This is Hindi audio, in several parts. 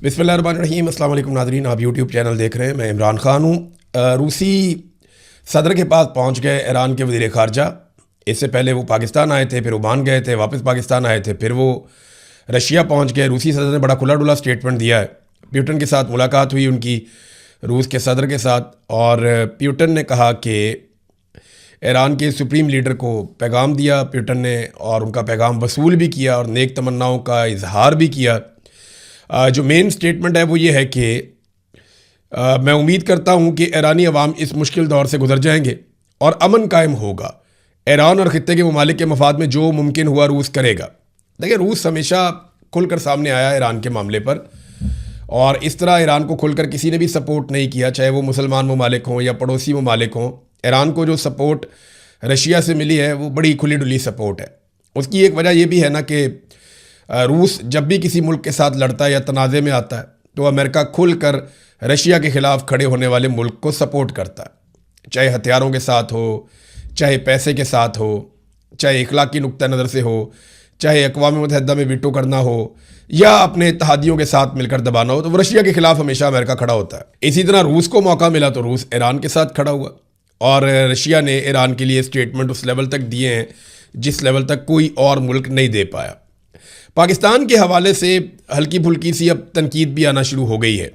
बिस्मिल्लाहिर्रहमानिर्रहीम। अस्सलाम वालेकुम नाज़रीन, आप यूट्यूब चैनल देख रहे हैं। मैं इमरान ख़ान हूँ। रूसी सदर के पास पहुँच गए ईरान के वज़ीर ख़ारजा। इससे पहले वो पाकिस्तान आए थे, फिर ओमान गए थे, वापस पाकिस्तान आए थे, फिर वो रशिया पहुँच गए। रूसी सदर ने बड़ा खुला डुला स्टेटमेंट दिया है। प्यूटन के साथ मुलाकात हुई उनकी, रूस के सदर के साथ, और प्यूटन ने कहा कि ईरान के सुप्रीम लीडर को पैगाम दिया प्यूटन ने, और उनका पैगाम वसूल भी किया और नेक तमन्नाओं का इजहार भी किया। जो मेन स्टेटमेंट है वो ये है कि मैं उम्मीद करता हूँ कि ईरानी अवाम इस मुश्किल दौर से गुजर जाएंगे और अमन कायम होगा। ईरान और ख़ित्ते के ममालिक के मफाद में जो मुमकिन हुआ रूस करेगा। देखिए, रूस हमेशा खुलकर सामने आया ईरान के मामले पर, और इस तरह ईरान को खुलकर किसी ने भी सपोर्ट नहीं किया, चाहे वो मुसलमान ममालिक हों या पड़ोसी ममालिक हों। ईरान को जो सपोर्ट रशिया से मिली है वो बड़ी खुली डुली सपोर्ट है। उसकी एक वजह यह भी है ना कि रूस जब भी किसी मुल्क के साथ लड़ता है या तनाज़े में आता है तो अमेरिका खुलकर रशिया के ख़िलाफ़ खड़े होने वाले मुल्क को सपोर्ट करता है, चाहे हथियारों के साथ हो, चाहे पैसे के साथ हो, चाहे इखलाकी नुक्ता नज़र से हो, चाहे अक़वाम मुत्तहिदा में वीटो करना हो या अपने इत्तेहादियों के साथ मिलकर दबाना हो, तो वो रशिया के ख़िलाफ़ हमेशा अमेरिका खड़ा होता है। इसी तरह रूस को मौका मिला तो रूस ईरान के साथ खड़ा हुआ, और रशिया ने ईरान के लिए स्टेटमेंट उस लेवल तक दिए हैं जिस लेवल तक कोई और मुल्क नहीं दे पाया। पाकिस्तान के हवाले से हल्की फुल्की सी अब तनकीद भी आना शुरू हो गई है।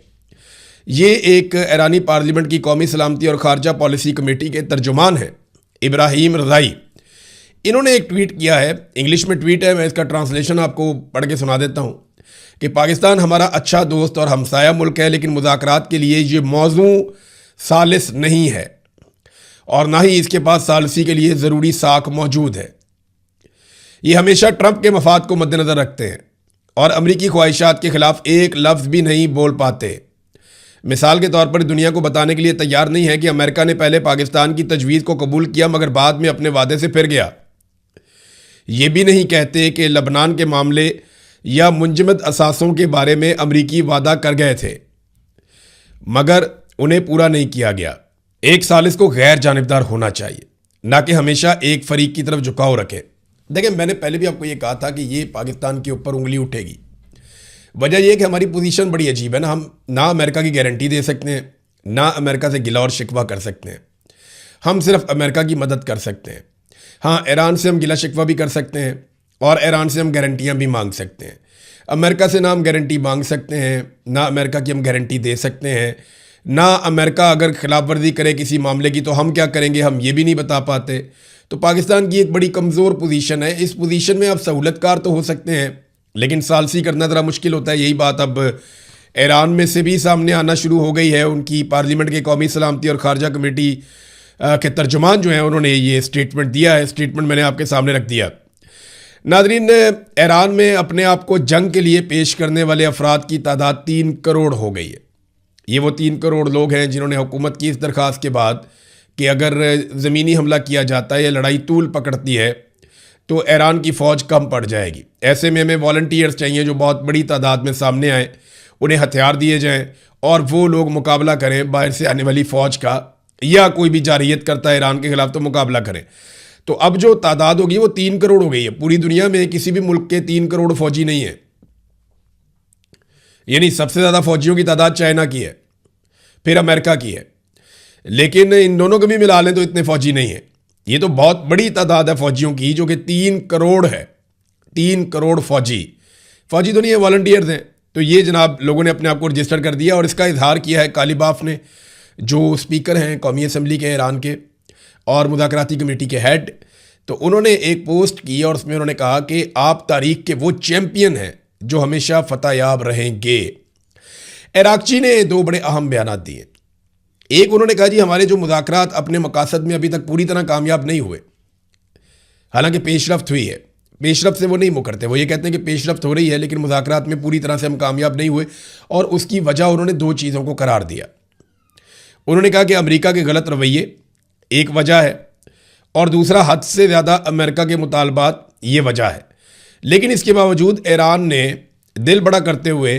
ये एक ईरानी पार्लियामेंट की कौमी सलामती और खारजा पॉलिसी कमेटी के तर्जुमान हैं इब्राहिम रज़ाई। इन्होंने एक ट्वीट किया है, इंग्लिश में ट्वीट है, मैं इसका ट्रांसलेशन आपको पढ़ के सुना देता हूँ कि पाकिस्तान हमारा अच्छा दोस्त और हमसाया मुल्क है, लेकिन मुज़ाकरात के लिए ये मौजू सालिस नहीं है और ना ही इसके पास सालसी के लिए ज़रूरी साख मौजूद है। ये हमेशा ट्रंप के मफाद को मद्देनज़र रखते हैं और अमरीकी ख्वाहिशात के ख़िलाफ़ एक लफ्ज़ भी नहीं बोल पाते। मिसाल के तौर पर दुनिया को बताने के लिए तैयार नहीं है कि अमेरिका ने पहले पाकिस्तान की तजवीज़ को कबूल किया मगर बाद में अपने वादे से फिर गया। ये भी नहीं कहते कि लबनान के मामले या मुंजमद असासों के बारे में अमरीकी वादा कर गए थे मगर उन्हें पूरा नहीं किया गया। एक सालिस को गैर जानिबदार होना चाहिए, ना कि हमेशा एक फरीक की तरफ झुकाव रखे। देखिए, मैंने पहले भी आपको ये कहा था कि ये पाकिस्तान के ऊपर उंगली उठेगी। वजह यह कि हमारी पोजीशन बड़ी अजीब है ना। हम ना अमेरिका की गारंटी दे सकते हैं, ना अमेरिका से गिला और शिकवा कर सकते हैं। हम सिर्फ अमेरिका की मदद कर सकते हैं। हाँ, ईरान से हम गिला शिकवा भी कर सकते हैं और ईरान से हम गारंटियाँ भी मांग सकते हैं। अमेरिका से ना हम गारंटी मांग सकते हैं, ना अमेरिका की हम गारंटी दे सकते हैं, ना अमेरिका अगर खिलाफ वर्जी करे किसी मामले की तो हम क्या करेंगे हम ये भी नहीं बता पाते। तो पाकिस्तान की एक बड़ी कमज़ोर पोजीशन है। इस पोजीशन में आप सहूलतकार तो हो सकते हैं, लेकिन सालसी करना ज़रा मुश्किल होता है। यही बात अब ईरान में से भी सामने आना शुरू हो गई है। उनकी पार्लियामेंट के कौमी सलामती और खारजा कमेटी के तर्जुमान जो हैं उन्होंने ये स्टेटमेंट दिया है। स्टेटमेंट मैंने आपके सामने रख दिया। नाज़रीन, ईरान में अपने आप को जंग के लिए पेश करने वाले अफराद की तादाद 3 करोड़ हो गई है। ये वो 3 करोड़ लोग हैं जिन्होंने हुकूमत की इस दरख्वास्त के बाद कि अगर ज़मीनी हमला किया जाता है या लड़ाई तूल पकड़ती है तो ईरान की फ़ौज कम पड़ जाएगी। ऐसे में हमें वॉलंटियर्स चाहिए जो बहुत बड़ी तादाद में सामने आएँ, उन्हें हथियार दिए जाएं और वो लोग मुकाबला करें बाहर से आने वाली फ़ौज का, या कोई भी जारियत करता है ईरान के ख़िलाफ़ तो मुकाबला करें। तो अब जो तादाद होगी वो 3 करोड़ हो गई है। पूरी दुनिया में किसी भी मुल्क के 3 करोड़ फ़ौजी नहीं है। यानी सबसे ज़्यादा फ़ौजियों की तादाद चाइना की है, फिर अमेरिका की है, लेकिन इन दोनों को भी मिला लें तो इतने फ़ौजी नहीं हैं। ये तो बहुत बड़ी तादाद है फ़ौजियों की, जो कि 3 करोड़ है। 3 करोड़ फ़ौजी तो नहीं है, वॉलंटियर्स हैं। तो ये जनाब लोगों ने अपने आप को रजिस्टर कर दिया और इसका इजहार किया है कालिबाफ ने, जो स्पीकर हैं कौमी असम्बली के ईरान के और मुज़ाकराती कमेटी के हेड। तो उन्होंने एक पोस्ट की और उसमें उन्होंने कहा कि आप तारीख के वो चैम्पियन हैं जो हमेशा फतह याब रहेंगे। इराक़ची ने 2 बड़े अहम बयान दिए। एक, उन्होंने कहा जी हमारे जो मुज़ाकरात अपने मकासद में अभी तक पूरी तरह कामयाब नहीं हुए, हालांकि पेशरफ्त हुई है। पेशरफ्त से वो नहीं मुकरते, वो ये कहते हैं कि पेशरफ्त हो रही है लेकिन मुज़ाकरात में पूरी तरह से हम कामयाब नहीं हुए, और उसकी वजह उन्होंने 2 चीज़ों को करार दिया। उन्होंने कहा कि अमेरिका के गलत रवैये एक वजह है और दूसरा हद से ज़्यादा अमेरिका के मुतालबात ये वजह है। लेकिन इसके बावजूद ईरान ने दिल बड़ा करते हुए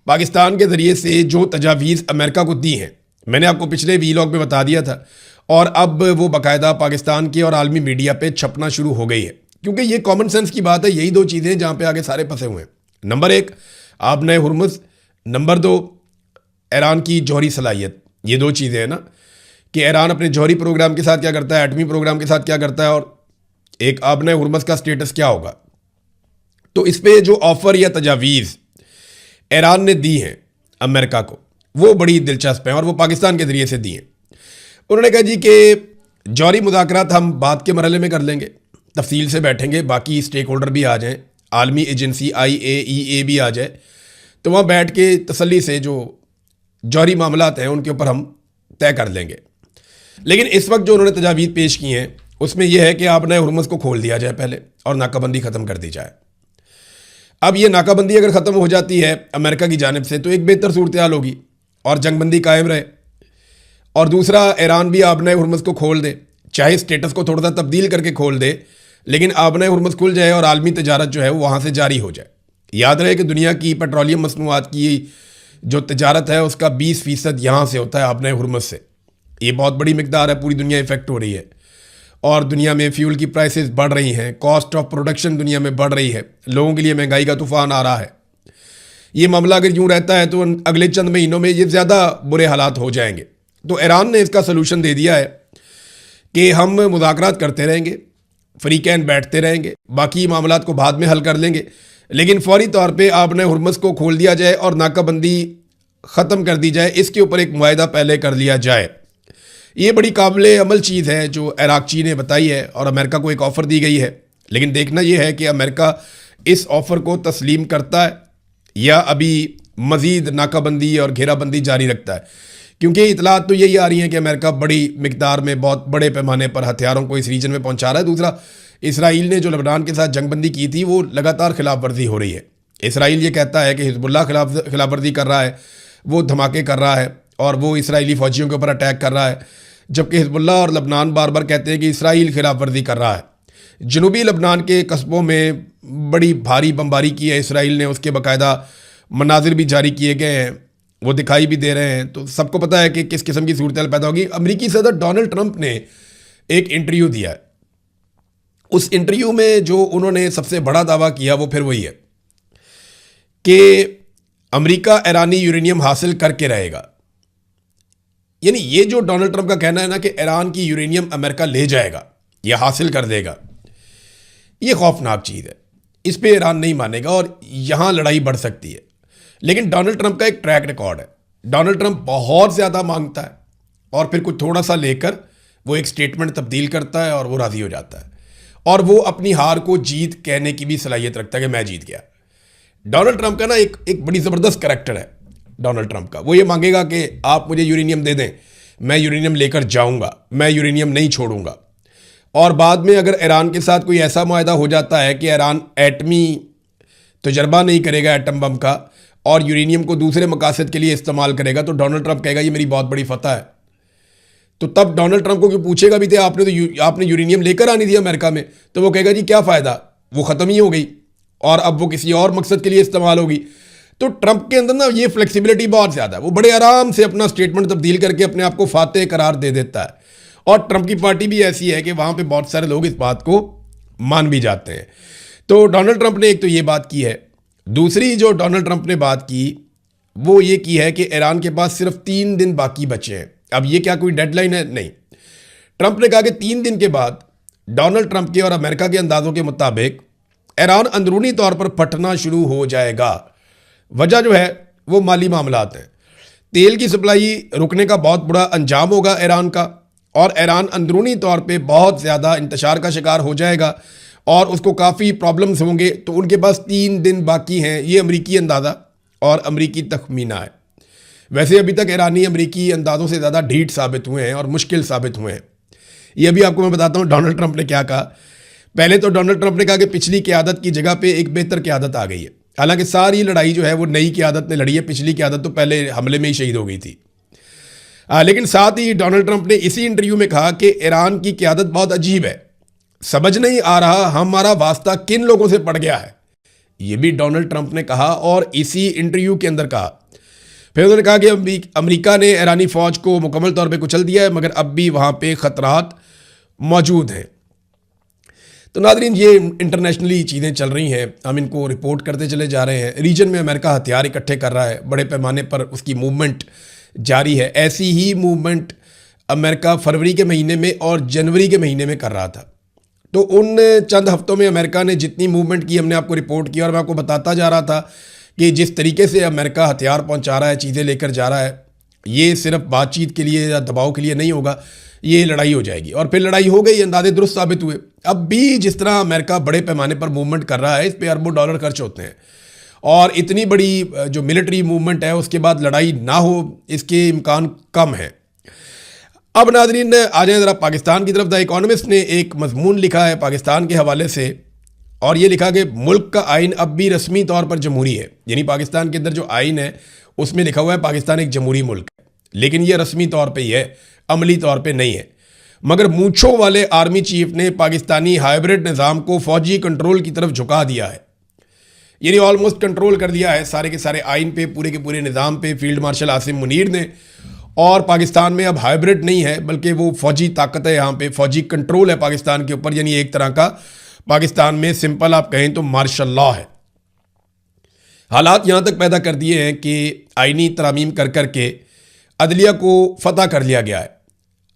पाकिस्तान के ज़रिए से जो तजावीज़ अमेरिका को दी हैं, मैंने आपको पिछले वीलॉग में बता दिया था, और अब वो बाकायदा पाकिस्तान के और आलमी मीडिया पे छपना शुरू हो गई है, क्योंकि ये कॉमन सेंस की बात है। यही 2 चीज़ें जहाँ पे आगे सारे फंसे हुए हैं। नंबर 1, आप नए हुर्मुज़ नंबर 2, ईरान की जौहरी सलाहियत। ये 2 चीज़ें हैं ना कि ईरान अपने जौहरी प्रोग्राम के साथ क्या करता है, एटमी प्रोग्राम के साथ क्या करता है, और एक आबने हुर्मस का स्टेटस क्या होगा। तो इस पे जो ऑफ़र या तजावीज़ ईरान ने दी हैं अमेरिका को, वो बड़ी दिलचस्प हैं और वो पाकिस्तान के ज़रिए से दी हैं। उन्होंने कहा जी कि जौहरी मुज़ाकरात हम बाद के मरहले में कर लेंगे, तफसील से बैठेंगे, बाकी स्टेक होल्डर भी आ जाएं, आलमी एजेंसी IAEA भी आ जाए, तो वहाँ बैठ के तसल्ली से जो जौहरी मामलात हैं उनके ऊपर हम तय कर लेंगे। लेकिन इस वक्त जो उन्होंने तजावीज़ पेश की हैं उसमें यह है कि आपने हुर्मुज़ को खोल दिया जाए पहले और नाकाबंदी ख़त्म कर दी जाए। अब ये नाकाबंदी अगर ख़त्म हो जाती है अमेरिका की जानिब से तो एक बेहतर सूरत हाल होगी और जंगबंदी कायम रहे। और दूसरा, ईरान भी आबना हुर्मुज़ को खोल दे, चाहे स्टेटस को थोड़ा सा तब्दील करके खोल दे, लेकिन आबना हुर्मुज़ खुल जाए और आलमी तजारत जो है वो वहाँ से जारी हो जाए। याद रहे कि दुनिया की पेट्रोलियम मसनूआत की जो तजारत है उसका 20% यहाँ से होता है आबना हुर्मुज़ से। ये बहुत बड़ी मिकदार है, पूरी दुनिया इफेक्ट हो रही है और दुनिया में फ्यूल की प्राइसेस बढ़ रही हैं, कॉस्ट ऑफ प्रोडक्शन दुनिया में बढ़ रही है, लोगों के लिए महंगाई का तूफान आ रहा है। ये मामला अगर यूँ रहता है तो अगले चंद महीनों में ये ज़्यादा बुरे हालात हो जाएंगे। तो ईरान ने इसका सलूशन दे दिया है कि हम मुज़ाकरात करते रहेंगे, फ्रीकैन बैठते रहेंगे, बाकी मामलात को बाद में हल कर लेंगे, लेकिन फौरी तौर पे आपने हुर्मुज़ को खोल दिया जाए और नाकाबंदी ख़त्म कर दी जाए, इसके ऊपर एक मुआहदा पहले कर लिया जाए। ये बड़ी काबिल अमल चीज़ है जो इराक़ची ने बताई है और अमेरिका को एक ऑफ़र दी गई है। लेकिन देखना यह है कि अमेरिका इस ऑफ़र को तस्लीम करता है या अभी मज़ीद नाकाबंदी और घेराबंदी जारी रखता है, क्योंकि इतलात तो यही आ रही हैं कि अमेरिका बड़ी मिकदार में, बहुत बड़े पैमाने पर हथियारों को इस रीजन में पहुंचा रहा है। दूसरा, इसराइल ने जो लेबनान के साथ जंगबंदी की थी वो लगातार खिलाफ वर्जी हो रही है। इसराइल ये कहता है कि हिजबुल्लाह खिलाफ वर्जी कर रहा है, वो धमाके कर रहा है और वो इसराइली फ़ौजियों के ऊपर अटैक कर रहा है, जबकि हिजबुल्लाह और लेबनान बार बार कहते हैं कि इसराइल खिलाफ वर्जी कर रहा है। जनूबी लेबनान के कस्बों में बड़ी भारी बमबारी की है इसराइल ने, उसके बाकायदा मनाजिर भी जारी किए गए हैं, वो दिखाई भी दे रहे हैं। तो सबको पता है कि किस किस्म की सूरत पैदा होगी। अमेरिकी सदर डोनाल्ड ट्रंप ने एक इंटरव्यू दिया है, उस इंटरव्यू में जो उन्होंने सबसे बड़ा दावा किया वो फिर वही है कि अमेरिका ईरानी यूरेनियम हासिल करके रहेगा। यानी ये जो डोनाल्ड ट्रंप का कहना है ना कि ईरान की यूरेनियम अमेरिका ले जाएगा या हासिल कर देगा, ये खौफनाक चीज़ है। इस पे ईरान नहीं मानेगा और यहाँ लड़ाई बढ़ सकती है। लेकिन डोनाल्ड ट्रंप का एक ट्रैक रिकॉर्ड है, डोनाल्ड ट्रंप बहुत ज़्यादा मांगता है और फिर कुछ थोड़ा सा लेकर वो एक स्टेटमेंट तब्दील करता है और वो राज़ी हो जाता है और वो अपनी हार को जीत कहने की भी सलाहियत रखता है कि मैं जीत गया। डोनाल्ड ट्रंप का ना एक बड़ी ज़बरदस्त करैक्टर है डोनाल्ड ट्रंप का। वो ये मांगेगा कि आप मुझे यूरेनियम दे दें, मैं यूरेनियम लेकर जाऊंगा, मैं यूरेनियम नहीं छोड़ूंगा। और बाद में अगर ईरान के साथ कोई ऐसा मुआहदा हो जाता है कि ईरान एटमी तजर्बा नहीं करेगा एटम बम का और यूरेनियम को दूसरे मकासद के लिए इस्तेमाल करेगा, तो डोनाल्ड ट्रंप कहेगा ये मेरी बहुत बड़ी फतह है। तो तब डोनाल्ड ट्रंप को क्यों पूछेगा भी थे आपने यूरेनियम लेकर आनी थी अमेरिका में, तो वो कहेगा जी क्या फ़ायदा, वो ख़त्म ही हो गई और अब वो किसी और मकसद के लिए इस्तेमाल होगी। तो ट्रंप के अंदर ना ये फ्लेक्सिबिलिटी बहुत ज़्यादा है, वो बड़े आराम से अपना स्टेटमेंट तब्दील करके अपने आप को फातेह करार दे देता है। और ट्रंप की पार्टी भी ऐसी है कि वहाँ पे बहुत सारे लोग इस बात को मान भी जाते हैं। तो डोनाल्ड ट्रंप ने एक तो ये बात की है। दूसरी जो डोनाल्ड ट्रंप ने बात की वो ये की है कि ईरान के पास सिर्फ 3 दिन बाकी बचे हैं। अब ये क्या कोई डेडलाइन है? नहीं। ट्रंप ने कहा कि 3 दिन के बाद डोनाल्ड ट्रंप के और अमेरिका के अंदाजों के मुताबिक ईरान अंदरूनी तौर पर फटना शुरू हो जाएगा। वजह जो है वो माली मामलात हैं। तेल की सप्लाई रुकने का बहुत बड़ा अंजाम होगा ईरान का और ईरान अंदरूनी तौर पे बहुत ज़्यादा इंतशार का शिकार हो जाएगा और उसको काफ़ी प्रॉब्लम्स होंगे। तो उनके पास 3 दिन बाकी हैं, ये अमरीकी अंदाज़ा और अमरीकी तखमीना है। वैसे अभी तक ईरानी अमरीकी अंदाज़ों से ज़्यादा ढीठ साबित हुए हैं और मुश्किल साबित हुए हैं। ये भी आपको मैं बताता हूँ डोनाल्ड ट्रंप ने क्या कहा। पहले तो डोनाल्ड ट्रंप ने कहा कि पिछली क़यादत की जगह पे एक बेहतर क़यादत आ गई है। हालांकि सारी लड़ाई जो है वो नई क़यादत ने लड़ी है, पिछली क़यादत तो पहले हमले में ही शहीद हो गई थी। लेकिन साथ ही डोनाल्ड ट्रंप ने इसी इंटरव्यू में कहा कि ईरान की क़यादत बहुत अजीब है, समझ नहीं आ रहा हमारा वास्ता किन लोगों से पड़ गया है। ये भी डोनाल्ड ट्रंप ने कहा और इसी इंटरव्यू के अंदर कहा। फिर उन्होंने कहा कि अमेरिका ने ईरानी फ़ौज को मुकम्मल तौर पे कुचल दिया है, मगर अब भी वहाँ पे ख़तरात मौजूद हैं। तो नादरीन, ये इंटरनेशनली चीज़ें चल रही हैं, हम इनको रिपोर्ट करते चले जा रहे हैं। रीजन में अमेरिका हथियार इकट्ठे कर रहा है, बड़े पैमाने पर उसकी मूवमेंट जारी है। ऐसी ही मूवमेंट अमेरिका फरवरी के महीने में और जनवरी के महीने में कर रहा था। तो उन चंद हफ्तों में अमेरिका ने जितनी मूवमेंट की, हमने आपको रिपोर्ट किया और मैं आपको बताता जा रहा था कि जिस तरीके से अमेरिका हथियार पहुंचा रहा है, चीज़ें लेकर जा रहा है, ये सिर्फ बातचीत के लिए या दबाव के लिए नहीं होगा, ये लड़ाई हो जाएगी। और फिर लड़ाई हो गई, अंदाजे दुरुस्त साबित हुए। अब भी जिस तरह अमेरिका बड़े पैमाने पर मूवमेंट कर रहा है, इस पर अरबों डॉलर खर्च होते हैं और इतनी बड़ी जो मिलिट्री मूवमेंट है उसके बाद लड़ाई ना हो, इसके इम्कान कम है। अब नाज़रीन, आ जाए ज़रा पाकिस्तान की तरफ। द इकोनॉमिस्ट ने एक मजमून लिखा है पाकिस्तान के हवाले से, और ये लिखा कि मुल्क का आइन अब भी रस्मी तौर पर जमहूरी है। यानी पाकिस्तान के अंदर जो आइन है उसमें लिखा हुआ है पाकिस्तान एक जमहूरी मुल्क है, लेकिन ये रस्मी तौर पे ही है, अमली तौर पे नहीं है। मगर मूंछों वाले आर्मी चीफ ने पाकिस्तानी हाइब्रिड निज़ाम को फौजी कंट्रोल की तरफ झुका दिया है। यानी ऑलमोस्ट कंट्रोल कर दिया है सारे के सारे आइन पे, पूरे के पूरे निज़ाम पे फील्ड मार्शल आसिम मुनीर ने। और पाकिस्तान में अब हाइब्रिड नहीं है, बल्कि वो फौजी ताकत है, यहाँ पे फौजी कंट्रोल है पाकिस्तान के ऊपर। यानी एक तरह का पाकिस्तान में सिंपल आप कहें तो मार्शल लॉ है। हालात यहाँ तक पैदा कर दिए हैं कि आइनी तरामीम कर करके अदलिया को फतह कर लिया गया है।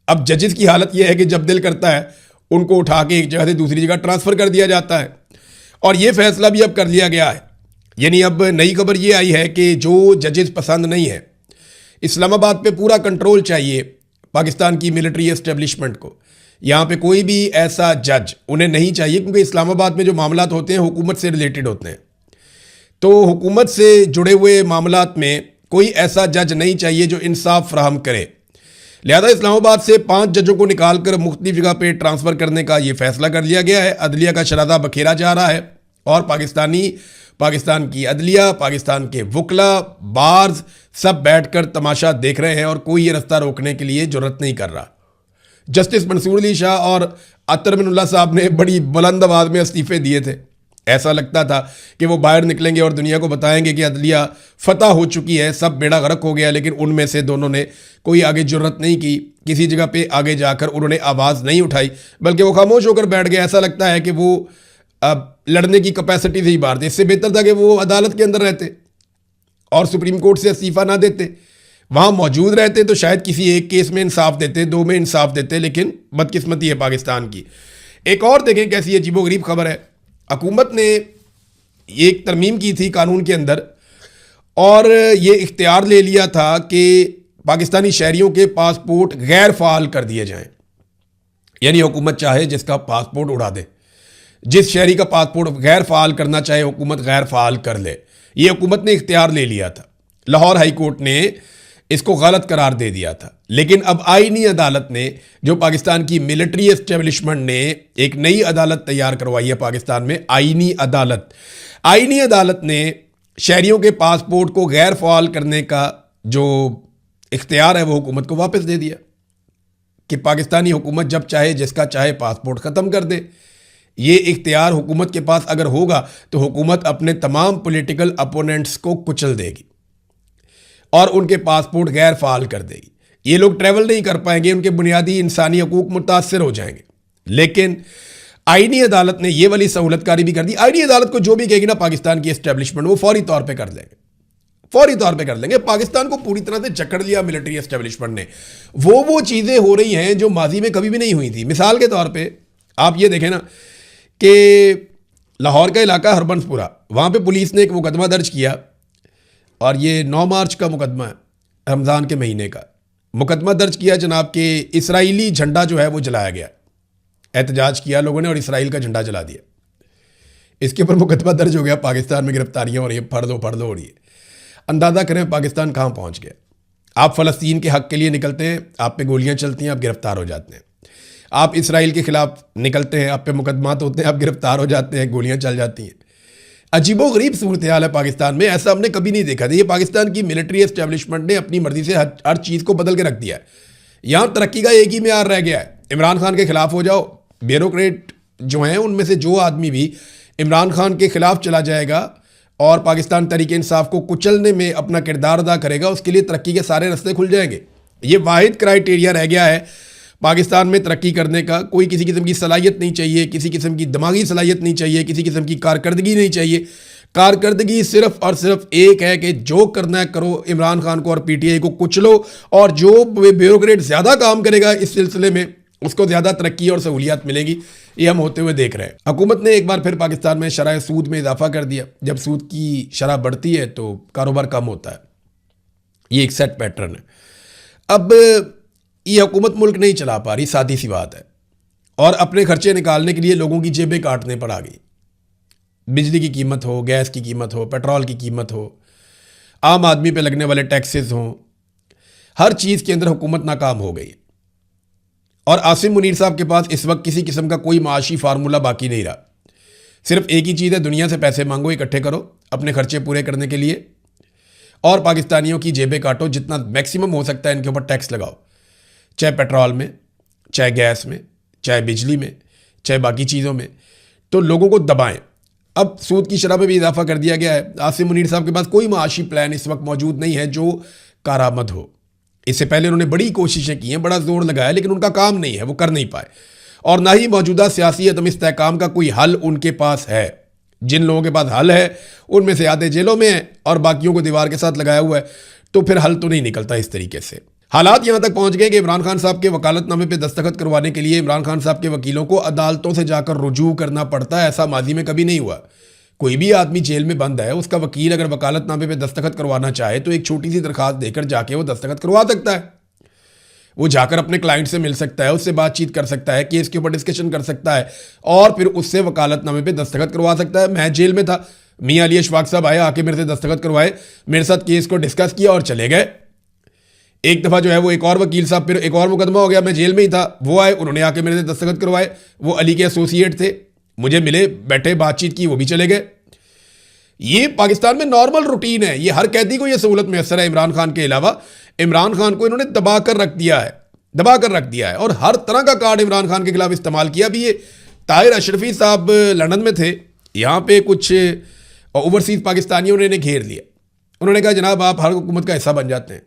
अब जजेस की हालत यह है कि जब दिल करता है उनको उठा के एक जगह से दूसरी जगह ट्रांसफ़र कर दिया जाता है, और ये फैसला भी अब कर लिया गया है। यानी अब नई खबर ये आई है कि जो जजेस पसंद नहीं है, इस्लामाबाद पे पूरा कंट्रोल चाहिए पाकिस्तान की मिलिट्री एस्टेब्लिशमेंट को। यहाँ पे कोई भी ऐसा जज उन्हें नहीं चाहिए, क्योंकि इस्लामाबाद में जो मामलात होते हैं हुकूमत से रिलेटेड होते हैं। तो हुकूमत से जुड़े हुए मामलात में कोई ऐसा जज नहीं चाहिए जो इंसाफ फ्राहम करे। लिहाजा इस्लामाबाद से 5 जजों को निकाल कर मुख्तलिफ जगह पे ट्रांसफ़र करने का ये फैसला कर लिया गया है। अदलिया का शराधा बखेरा जा रहा है और पाकिस्तान की अदलिया, पाकिस्तान के वकला, बार्स सब बैठकर तमाशा देख रहे हैं और कोई ये रास्ता रोकने के लिए जुर्रत नहीं कर रहा। जस्टिस मंसूर अली शाह और अतर मिनुल्लाह साहब ने बड़ी बुलंद आवाज़ में इस्तीफ़े दिए थे। ऐसा लगता था कि वो बाहर निकलेंगे और दुनिया को बताएंगे कि अदलिया फतह हो चुकी है, सब बेड़ा गर्क हो गया। लेकिन उनमें से दोनों ने कोई आगे जुर्रत नहीं की, किसी जगह पे आगे जाकर उन्होंने आवाज़ नहीं उठाई, बल्कि वो खामोश होकर बैठ गए। ऐसा लगता है कि वो अब लड़ने की कैपेसिटी से ही बाहर थे। इससे बेहतर था कि वो अदालत के अंदर रहते और सुप्रीम कोर्ट से इस्तीफ़ा ना देते, वहाँ मौजूद रहते तो शायद किसी एक केस में इंसाफ देते, 2 में इंसाफ देते। लेकिन बदकिस्मती है पाकिस्तान की। एक और देखें कैसी अजीबोगरीब खबर है। हुकूमत ने एक तरमीम की थी कानून के अंदर और ये इख्तियार ले लिया था कि पाकिस्तानी शहरियों के पासपोर्ट गैर फ़ाल कर दिए जाएं। यानी हुकूमत चाहे जिसका पासपोर्ट उड़ा दे, जिस शहरी का पासपोर्ट गैर फ़ाल करना चाहे हुकूमत गैर फ़ाल कर ले। ये हुकूमत ने इख्तियार ले लिया था। लाहौर हाई कोर्ट ने इसको गलत करार दे दिया था। लेकिन अब आईनी अदालत ने, जो पाकिस्तान की मिलिट्री एस्टेब्लिशमेंट ने एक नई अदालत तैयार करवाई है पाकिस्तान में, आईनी अदालत ने शहरियों के पासपोर्ट को गैर फ़ाल करने का जो इख्तियार है वो हुकूमत को वापस दे दिया कि पाकिस्तानी हुकूमत जब चाहे जिसका चाहे पासपोर्ट ख़त्म कर दे। ये इख्तियार हुकूमत के पास अगर होगा तो हुकूमत अपने तमाम पॉलिटिकल अपोनेंट्स को कुचल देगी और उनके पासपोर्ट गैर फ़ाल कर देगी। ये लोग ट्रैवल नहीं कर पाएंगे, उनके बुनियादी इंसानी हकूक मुतासर हो जाएंगे। लेकिन आईनी अदालत ने ये वाली सहूलतकारी भी कर दी। आईनी अदालत को जो भी कहेगी ना पाकिस्तान की एस्टेब्लिशमेंट, वो फौरी तौर पे कर लेंगे, फौरी तौर पे कर लेंगे। पाकिस्तान को पूरी तरह से जकड़ लिया मिलिट्री एस्टेब्लिशमेंट ने। वो चीज़ें हो रही हैं जो माजी में कभी भी नहीं हुई थी। मिसाल के तौर पर आप ये देखें ना कि लाहौर का इलाका हरबंसपुरा, वहाँ पे पुलिस ने एक मुकदमा दर्ज किया और ये 9 मार्च का मुकदमा है, रमज़ान के महीने का मुकदमा दर्ज किया जनाब के इसराइली झंडा जो है वो जलाया गया। एहतजाज किया लोगों ने और इसराइल का झंडा जला दिया। इसके ऊपर मुकदमा दर्ज हो गया। पाकिस्तान में गिरफ्तारियाँ हो रही हैं, फड़ दो हो रही है। अंदाज़ा करें पाकिस्तान कहाँ पहुँच गया। आप फ़लस्तीन के हक़ के लिए निकलते हैं, आप पे गोलियाँ चलती हैं, आप गिरफ्तार हो जाते हैं। आप इसराइल के ख़िलाफ़ निकलते हैं, आप पे मुकदमात होते हैं, आप गिरफ्तार हो जाते हैं, गोलियाँ चल जाती हैं। अजीबोगरीब सूरत हाल है पाकिस्तान में, ऐसा हमने कभी नहीं देखा था। ये पाकिस्तान की मिलिट्री एस्टेब्लिशमेंट ने अपनी मर्ज़ी से हर चीज़ को बदल के रख दिया है। यहाँ तरक्की का एक ही मेयार रह गया है, इमरान खान के ख़िलाफ़ हो जाओ। ब्यूरोक्रेट जो हैं उनमें से जो आदमी भी इमरान खान के ख़िलाफ़ चला जाएगा और पाकिस्तान तहरीक इंसाफ को कुचलने में अपना किरदार अदा करेगा, उसके लिए तरक्की के सारे रास्ते खुल जाएंगे। ये वाहिद क्राइटेरिया रह गया है पाकिस्तान में तरक्की करने का कोई किसी किस्म की सलाहियत नहीं चाहिए, किसी किस्म की दिमागी सलाहियत नहीं चाहिए, किसी किस्म की कारकर्दगी नहीं चाहिए। कारकर्दगी सिर्फ और सिर्फ एक है कि जो करना है करो, इमरान खान को और पीटीआई को कुचलो, और जो ब्यूरोक्रेट ज़्यादा काम करेगा इस सिलसिले में उसको ज़्यादा तरक्की और सहूलियात मिलेगी। ये हम होते हुए देख रहे हैं। हुकूमत ने एक बार फिर पाकिस्तान में शरह सूद में इजाफा कर दिया। जब सूद की शरह बढ़ती है तो कारोबार कम होता है, ये एक सेट पैटर्न है। अब ये हुकूमत मुल्क नहीं चला पा रही, सादी सी बात है, और अपने खर्चे निकालने के लिए लोगों की जेबें काटने पर आ गई। बिजली की कीमत हो, गैस की कीमत हो, पेट्रोल की कीमत हो, आम आदमी पे लगने वाले टैक्सेस हों, हर चीज़ के अंदर हुकूमत नाकाम हो गई। और आसिम मुनीर साहब के पास इस वक्त किसी किस्म का कोई माशी फार्मूला बाकी नहीं रहा। सिर्फ एक ही चीज़ है, दुनिया से पैसे मांगो, इकट्ठे करो अपने खर्चे पूरे करने के लिए, और पाकिस्तानियों की जेबें काटो, जितना मैक्सिमम हो सकता है इनके ऊपर टैक्स लगाओ, चाहे पेट्रोल में, चाहे गैस में, चाहे बिजली में, चाहे बाकी चीज़ों में, तो लोगों को दबाएं। अब सूद की शरह में भी इजाफा कर दिया गया है। आसिम मुनीर साहब के पास कोई माशी प्लान इस वक्त मौजूद नहीं है जो कारामद हो। इससे पहले उन्होंने बड़ी कोशिशें की हैं, बड़ा जोर लगाया, लेकिन उनका काम नहीं है, वो कर नहीं पाए। और ना ही मौजूदा सियासी अदम इस्तेहकाम का कोई हल उनके पास है। जिन लोगों के पास हल है उनमें से आधे जेलों में हैं और बाकियों को दीवार के साथ लगाया हुआ है, तो फिर हल तो नहीं निकलता इस तरीके से। हालात यहाँ तक पहुँच गए कि इमरान खान साहब के वकालतनामे पर दस्तखत करवाने के लिए इमरान खान साहब के वकीलों को अदालतों से जाकर रुजू करना पड़ता है। ऐसा माजी में कभी नहीं हुआ। कोई भी आदमी जेल में बंद है, उसका वकील अगर वकालतनामे पे दस्तखत करवाना चाहे तो एक छोटी सी दरखास्त देकर जाके वो दस्तखत करवा सकता है। वो जाकर अपने क्लाइंट से मिल सकता है, उससे बातचीत कर सकता है, केस के ऊपर डिस्कशन कर सकता है, और फिर उससे वकालतनामे पे दस्तखत करवा सकता है। मैं जेल में था, मियां अली अशफाक साहब आए, आके मेरे से दस्तखत करवाए, मेरे साथ केस को डिस्कस किया और चले गए। एक दफ़ा जो है वो एक और वकील साहब, फिर एक और मुकदमा हो गया, मैं जेल में ही था, वो आए, उन्होंने आके मेरे से दस्तखत करवाए। वो अली के एसोसिएट थे, मुझे मिले, बैठे, बातचीत की, वो भी चले गए। ये पाकिस्तान में नॉर्मल रूटीन है। ये हर कैदी को ये सहूलत मैसर है। इमरान खान के अलावा इमरान खान को इन्होंने दबा कर रख दिया है, और हर तरह का कार्ड इमरान खान के खिलाफ इस्तेमाल किया भी। ये ताहिर अशरफी साहब लंदन में थे, यहाँ पे कुछ ओवरसीज़ पाकिस्तानियों ने इन्हें घेर लिया। उन्होंने कहा जनाब आप हर हुकूमत का हिस्सा बन जाते हैं।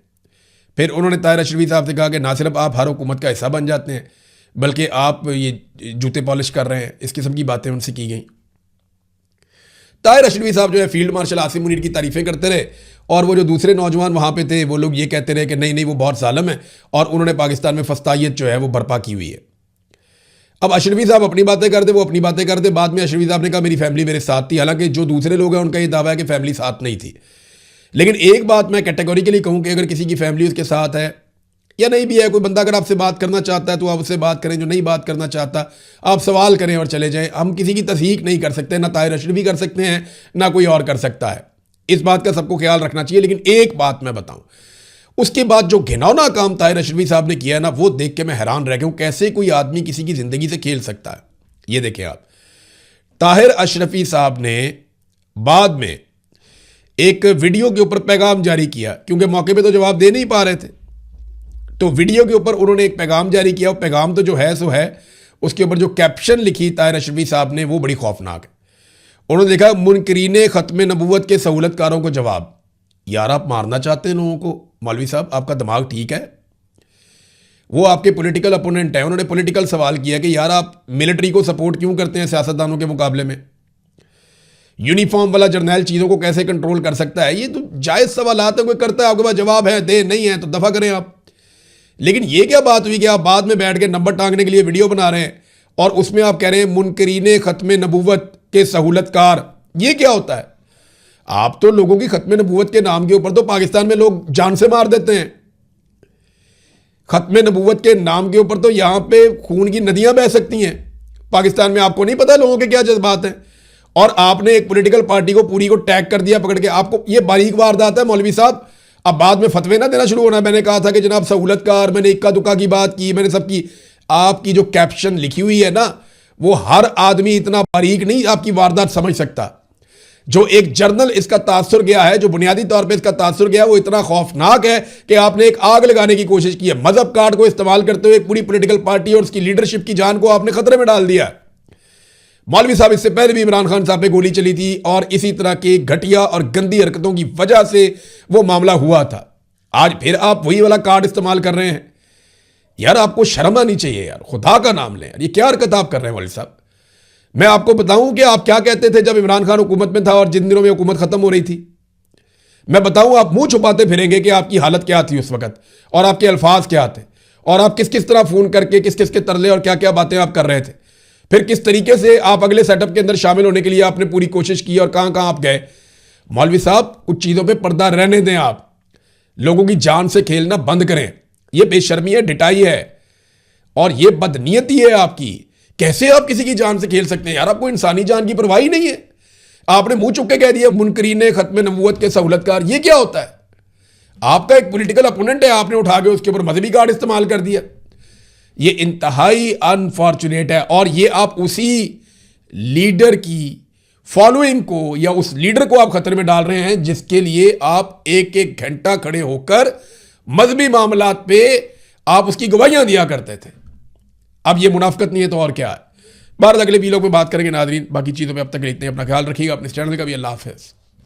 फिर उन्होंने ताहिर अशरफी साहब से कहा कि ना सिर्फ आप हर हुकूमत का हिस्सा बन जाते हैं, बल्कि आप ये जूते पॉलिश कर रहे हैं। इस किस्म की बातें उनसे की गई। ताहिर अशरफी साहब जो है फील्ड मार्शल आसिम मुनीर की तारीफ़ें करते रहे, और वो जो दूसरे नौजवान वहाँ पे थे वो लोग ये कहते रहे कि नहीं नहीं वो बहुत जालिम है, और उन्होंने पाकिस्तान में फस्तायत जो है वो बर्पा की हुई है। अब अशरफी साहब अपनी बातें करते, वो अपनी बातें करते। बाद में अशरफी साहब ने कहा मेरी फैमिली मेरे साथ थी, हालांकि जो दूसरे लोग हैं उनका ये दावा है कि फैमिली साथ नहीं थी। लेकिन एक बात मैं कैटेगोरिकली कहूँ कि अगर किसी की फैमिली उसके साथ है या नहीं भी है, कोई बंदा अगर आपसे बात करना चाहता है तो आप उससे बात करें, जो नहीं बात करना चाहता आप सवाल करें और चले जाएं। हम किसी की तस्दीक नहीं कर सकते, ना ताहिर अशरफी कर सकते हैं, ना कोई और कर सकता है। इस बात का सबको ख्याल रखना चाहिए। लेकिन एक बात मैं बताऊं, उसके बाद जो घिनौना काम ताहिर अशरफी साहब ने किया है ना, वो देख के मैं हैरान रह गया हूं, कैसे कोई आदमी किसी की जिंदगी से खेल सकता है। ये देखें आप, ताहिर अशरफी साहब ने बाद में एक वीडियो के ऊपर पैगाम जारी किया, क्योंकि मौके पे तो जवाब दे नहीं पा रहे थे, तो वीडियो के ऊपर उन्होंने एक पैगाम जारी किया। और पैगाम तो जो है सो है, उसके ऊपर जो कैप्शन लिखी ताहिर अशरफी साहब ने वो बड़ी खौफनाक है। उन्होंने देखा मुनकरीने ख़त्म नबूवत के सहूलतकारों को जवाब। यार आप मारना चाहते हैं लोगों को? मौलवी साहब आपका दिमाग ठीक है? वो आपके पॉलिटिकल अपोनेंट है, उन्होंने पॉलिटिकल सवाल किया कि यार आप मिलिट्री को सपोर्ट क्यों करते हैं सियासतदानों के मुकाबले में? यूनिफॉर्म वाला जर्नैल चीज़ों को कैसे कंट्रोल कर सकता है? ये तो जायज़ सवालात है, कोई करता है, आपके पास जवाब है, दे, नहीं है तो दफ़ा करें आप। लेकिन ये क्या बात हुई कि आप बाद में बैठ के नंबर टांगने के लिए वीडियो बना रहे हैं और उसमें आप कह रहे हैं मुनकरीने ख़त्म नबूवत के सहूलतकार? ये क्या होता है? आप तो लोगों की ख़त्म नबूवत के नाम के ऊपर तो पाकिस्तान में लोग जान से मार देते हैं। ख़त्म नबूवत के नाम के ऊपर तो यहां पे खून की नदियां बह सकती हैं पाकिस्तान में। आपको नहीं पता लोगों के क्या जज्बात हैं? और आपने एक पॉलिटिकल पार्टी को पूरी को टैग कर दिया पकड़ के। आपको ये बारीक वारदात है मौलवी साहब। अब बाद में फतवे ना देना शुरू होना। मैंने कहा था कि जनाब सहूलतकार, मैंने इक्का दुक्का की बात की, मैंने सबकी। आपकी जो कैप्शन लिखी हुई है ना, वो हर आदमी इतना बारीक नहीं आपकी वारदात समझ सकता। जो एक जर्नल इसका तासुर गया है, जो बुनियादी तौर पे इसका तासुर गया है, वो इतना खौफनाक है कि आपने एक आग लगाने की कोशिश की है। मजहब कार्ड को इस्तेमाल करते हुए पूरी पॉलिटिकल पार्टी और उसकी लीडरशिप की जान को आपने खतरे में डाल दिया। मौलवी साहब, इससे पहले भी इमरान खान साहब पे गोली चली थी और इसी तरह की घटिया और गंदी हरकतों की वजह से वो मामला हुआ था। आज फिर आप वही वाला कार्ड इस्तेमाल कर रहे हैं। यार आपको शर्म आनी चाहिए यार, खुदा का नाम लें यार, ये क्या हरकत आप कर रहे हैं मौलवी साहब। मैं आपको बताऊं कि आप क्या कहते थे जब इमरान खान हुकूमत में था और जिन दिनों में हुकूमत खत्म हो रही थी। मैं बताऊं आप मुंह छुपाते फिरेंगे कि आपकी हालत क्या थी उस वक्त और आपके अल्फाज क्या थे और आप किस किस तरह फोन करके किस किस के तरले और क्या क्या बातें आप कर रहे थे, फिर किस तरीके से आप अगले सेटअप के अंदर शामिल होने के लिए आपने पूरी कोशिश की और कहां कहां आप गए। मौलवी साहब कुछ चीजों पे पर्दा रहने दें, आप लोगों की जान से खेलना बंद करें। यह बेशर्मी है, डिटाई है और यह बदनीयती है आपकी। कैसे आप किसी की जान से खेल सकते हैं यार, आपको इंसानी जान की परवाह ही नहीं है। आपने मुंह चुप के कह दिया मुनकरीन खत्म नबूवत के सहूलतकार, ये क्या होता है। आपका एक पॉलिटिकल अपोनेंट है, आपने उठा के उसके ऊपर मजहबी कार्ड इस्तेमाल कर दिया। ये इंतहाई अनफॉर्चुनेट है और ये आप उसी लीडर की फॉलोइंग को या उस लीडर को आप खतरे में डाल रहे हैं जिसके लिए आप एक एक घंटा खड़े होकर मजहबी मामलात पे आप उसकी गवाहियां दिया करते थे। अब ये मुनाफिकत नहीं है तो और क्या है। बाहर अगले वीडियो पे बात करेंगे नादरीन, बाकी चीज़ों पे अब तक इतने, अपना ख्याल रखिएगा, अपने चैनल का भी। अल्लाह हाफिज़।